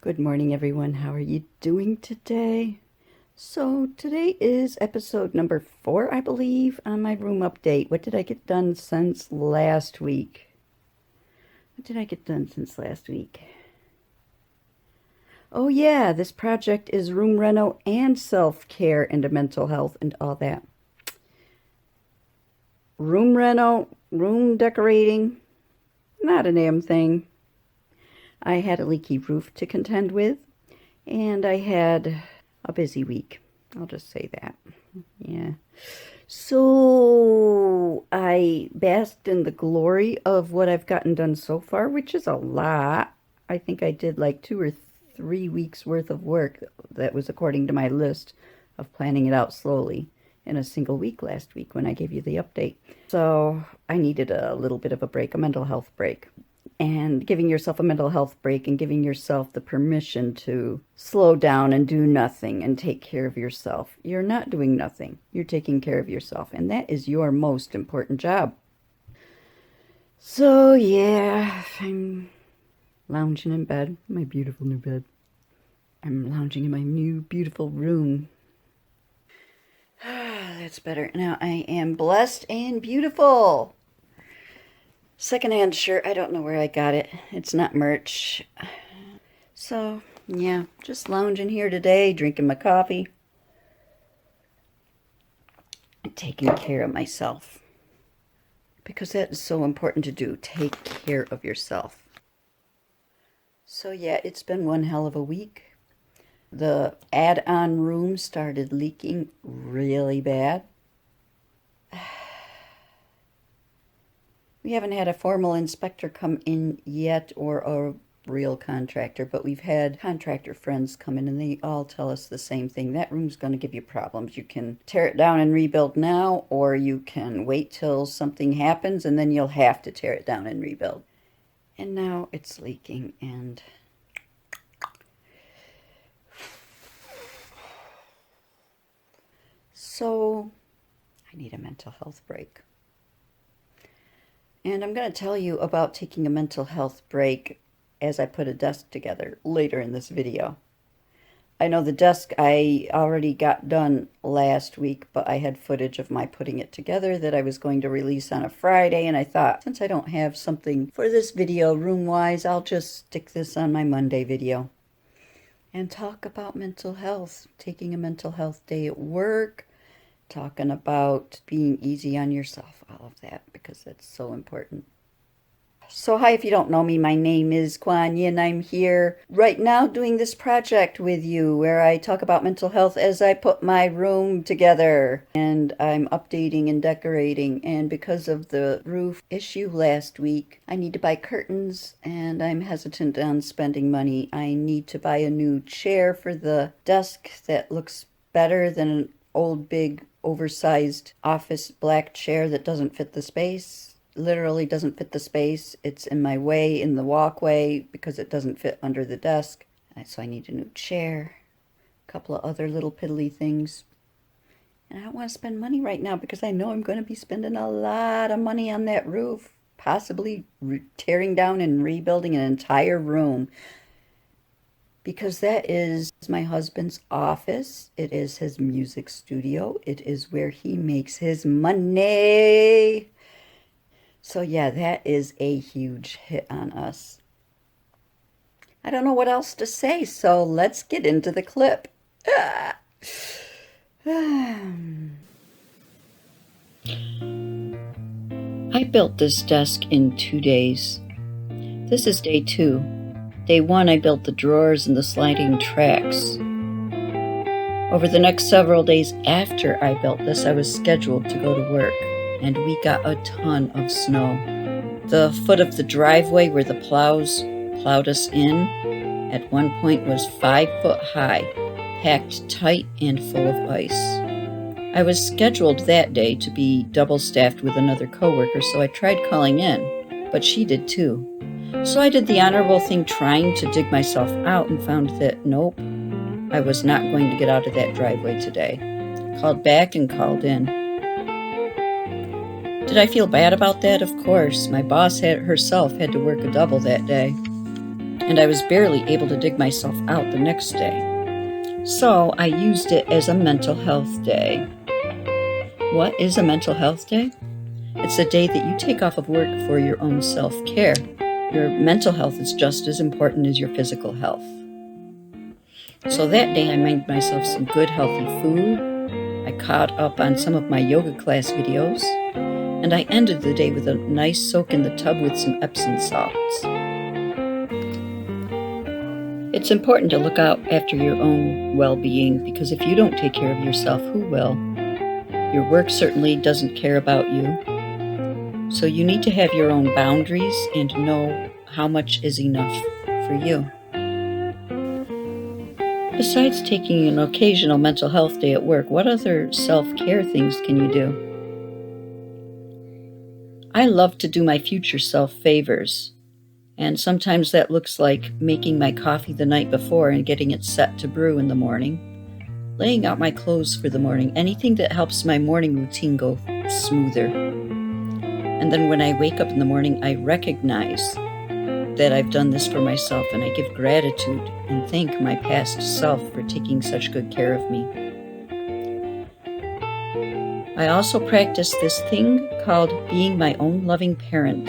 Good morning, everyone. How are you doing today? So, today is episode number 4, I believe, on my room update. What did I get done since last week? Oh, yeah, this project is room reno and self care and mental health and all that. Room reno, room decorating, not a damn thing. I had a leaky roof to contend with, and I had a busy week. I'll just say that. Yeah. So I basked in the glory of what I've gotten done so far, which is a lot. I think I did like 2 or 3 weeks worth of work that was according to my list of planning it out slowly in a single week last week when I gave you the update. So I needed a little bit of a break, a mental health break. And giving yourself a mental health break and giving yourself the permission to slow down and do nothing and take care of yourself. You're not doing nothing. You're taking care of yourself. And that is your most important job. So, yeah, I'm lounging in bed, my beautiful new bed. I'm lounging in my new beautiful room. That's better. Now I am blessed and beautiful. Secondhand shirt. I don't know where I got it. It's not merch. So, yeah, just lounging here today, drinking my coffee, and taking care of myself. Because that is so important to do. Take care of yourself. So, yeah, it's been one hell of a week. The add-on room started leaking really bad. We haven't had a formal inspector come in yet, or a real contractor, but we've had contractor friends come in and they all tell us the same thing. That room's going to give you problems. You can tear it down and rebuild now, or you can wait till something happens and then you'll have to tear it down and rebuild. And now it's leaking and so I need a mental health break. And I'm going to tell you about taking a mental health break as I put a desk together later in this video. I know the desk I already got done last week, but I had footage of my putting it together that I was going to release on a Friday, and I thought, since I don't have something for this video room-wise, I'll just stick this on my Monday video and talk about mental health, taking a mental health day at work, talking about being easy on yourself, all of that, because that's so important. So hi, if you don't know me, my name is KuanYin. I'm here right now doing this project with you where I talk about mental health as I put my room together. And I'm updating and decorating. And because of the roof issue last week, I need to buy curtains and I'm hesitant on spending money. I need to buy a new chair for the desk that looks better than an old big oversized office black chair that doesn't fit the space. Literally doesn't fit the space. It's in my way in the walkway because it doesn't fit under the desk. So I need a new chair, a couple of other little piddly things. And I don't want to spend money right now because I know I'm going to be spending a lot of money on that roof, possibly tearing down and rebuilding an entire room. Because that is my husband's office. It is his music studio. It is where he makes his money. So yeah, that is a huge hit on us. I don't know what else to say, so let's get into the clip. I built this desk in 2 days. This is day 2. Day 1, I built the drawers and the sliding tracks. Over the next several days after I built this, I was scheduled to go to work, and we got a ton of snow. The foot of the driveway where the plows plowed us in at one point was 5 foot high, packed tight and full of ice. I was scheduled that day to be double-staffed with another coworker, so I tried calling in, but she did too. So I did the honorable thing trying to dig myself out and found that nope, I was not going to get out of that driveway today. Called back and called in. Did I feel bad about that? Of course. My boss herself had to work a double that day. and I was barely able to dig myself out the next day. So I used it as a mental health day. What is a mental health day? It's a day that you take off of work for your own self-care. Your mental health is just as important as your physical health. So that day I made myself some good healthy food. I caught up on some of my yoga class videos, and I ended the day with a nice soak in the tub with some Epsom salts. It's important to look out after your own well-being, because if you don't take care of yourself, who will? Your work certainly doesn't care about you. So you need to have your own boundaries and know how much is enough for you. Besides taking an occasional mental health day at work, what other self-care things can you do? I love to do my future self favors, and sometimes that looks like making my coffee the night before and getting it set to brew in the morning, laying out my clothes for the morning, anything that helps my morning routine go smoother. And then when I wake up in the morning, I recognize that I've done this for myself, and I give gratitude and thank my past self for taking such good care of me. I also practice this thing called being my own loving parent,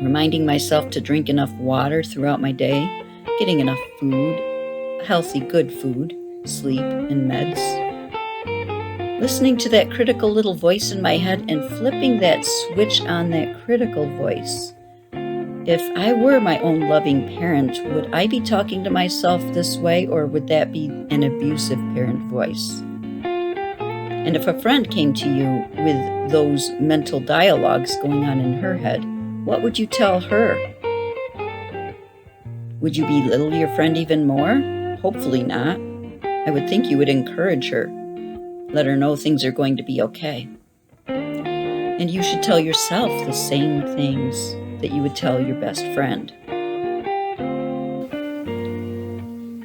reminding myself to drink enough water throughout my day, getting enough food, healthy, good food, sleep, and meds. Listening to that critical little voice in my head and flipping that switch on that critical voice. If I were my own loving parent, would I be talking to myself this way, or would that be an abusive parent voice? And if a friend came to you with those mental dialogues going on in her head, what would you tell her? Would you belittle your friend even more? Hopefully not. I would think you would encourage her. Let her know things are going to be okay. And you should tell yourself the same things that you would tell your best friend.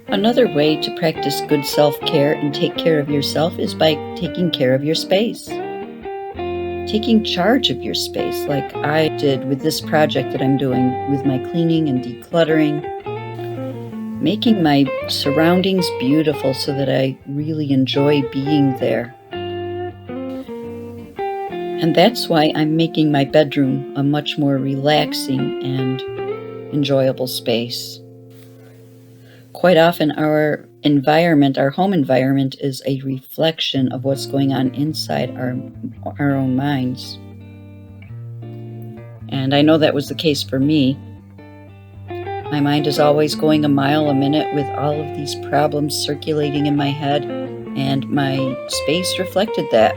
Another way to practice good self-care and take care of yourself is by taking care of your space. Taking charge of your space, like I did with this project that I'm doing with my cleaning and decluttering. Making my surroundings beautiful so that I really enjoy being there. And that's why I'm making my bedroom a much more relaxing and enjoyable space. Quite often our environment, our home environment, is a reflection of what's going on inside our own minds. And I know that was the case for me. My mind is always going a mile a minute with all of these problems circulating in my head, and my space reflected that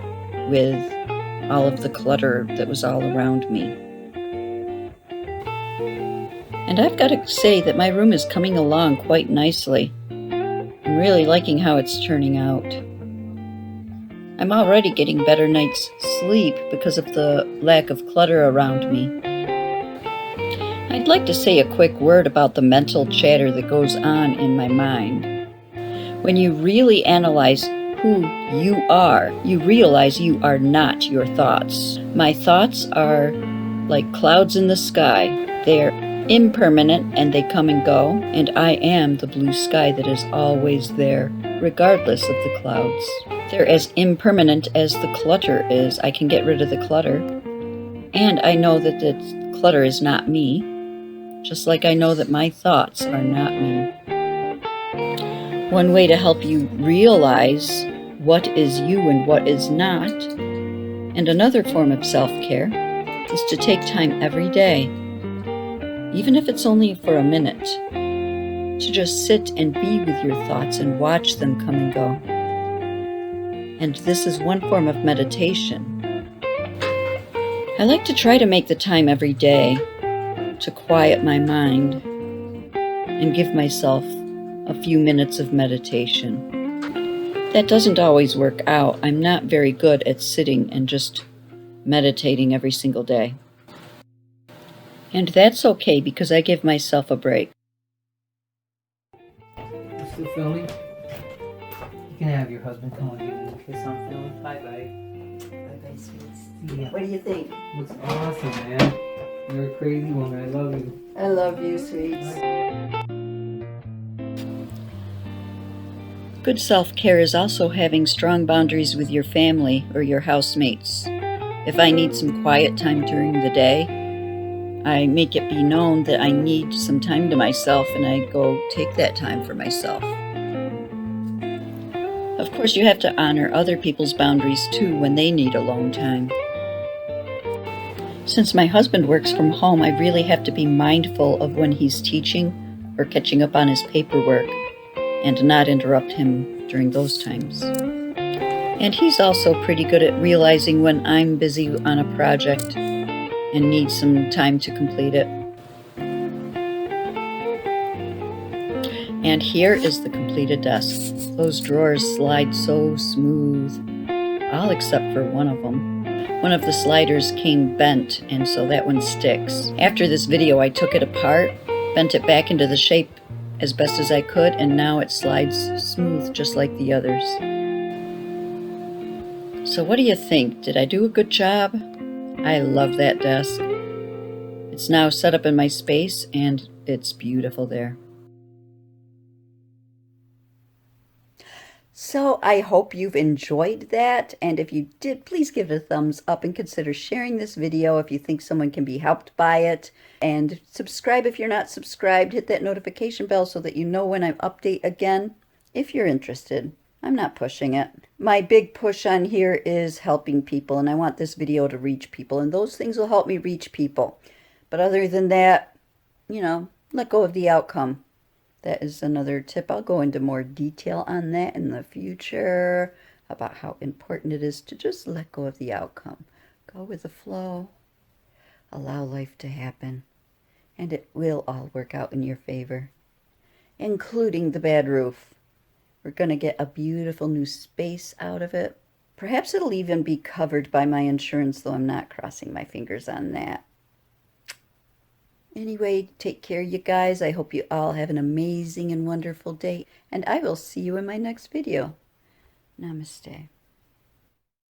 with all of the clutter that was all around me. And I've got to say that my room is coming along quite nicely. I'm really liking how it's turning out. I'm already getting better night's sleep because of the lack of clutter around me. I'd like to say a quick word about the mental chatter that goes on in my mind. When you really analyze who you are, you realize you are not your thoughts. My thoughts are like clouds in the sky. They're impermanent and they come and go, and I am the blue sky that is always there, regardless of the clouds. They're as impermanent as the clutter is. I can get rid of the clutter, and I know that the clutter is not me. Just like I know that my thoughts are not me. One way to help you realize what is you and what is not, and another form of self-care, is to take time every day, even if it's only for a minute, to just sit and be with your thoughts and watch them come and go. And this is one form of meditation. I like to try to make the time every day to quiet my mind and give myself a few minutes of meditation. That doesn't always work out. I'm not very good at sitting and just meditating every single day. And that's okay, because I give myself a break. Still filming? You can have your husband come and give you a kiss on film. Bye bye. Bye-bye, sweets. Yeah. What do you think? Looks awesome, man. You're a crazy woman. I love you. I love you, sweets. Good self-care is also having strong boundaries with your family or your housemates. If I need some quiet time during the day, I make it be known that I need some time to myself, and I go take that time for myself. Of course, you have to honor other people's boundaries too when they need alone time. Since my husband works from home, I really have to be mindful of when he's teaching or catching up on his paperwork and not interrupt him during those times. And he's also pretty good at realizing when I'm busy on a project and need some time to complete it. And here is the completed desk. Those drawers slide so smooth, all except for one of them. One of the sliders came bent, and so that one sticks. After this video, I took it apart, bent it back into the shape as best as I could, and now it slides smooth just like the others. So what do you think? Did I do a good job? I love that desk. It's now set up in my space, and it's beautiful there. So I hope you've enjoyed that, and if you did, please give it a thumbs up and consider sharing this video if you think someone can be helped by it. And subscribe if you're not subscribed. Hit that notification bell so that you know when I update again, if you're interested. I'm not pushing it. My big push on here is helping people, and I want this video to reach people, and those things will help me reach people. But other than that, let go of the outcome. That is another tip. I'll go into more detail on that in the future, about how important it is to just let go of the outcome. Go with the flow. Allow life to happen. And it will all work out in your favor, including the bad roof. We're going to get a beautiful new space out of it. Perhaps it'll even be covered by my insurance, though I'm not crossing my fingers on that. Anyway, take care, you guys. I hope you all have an amazing and wonderful day, and I will see you in my next video. Namaste.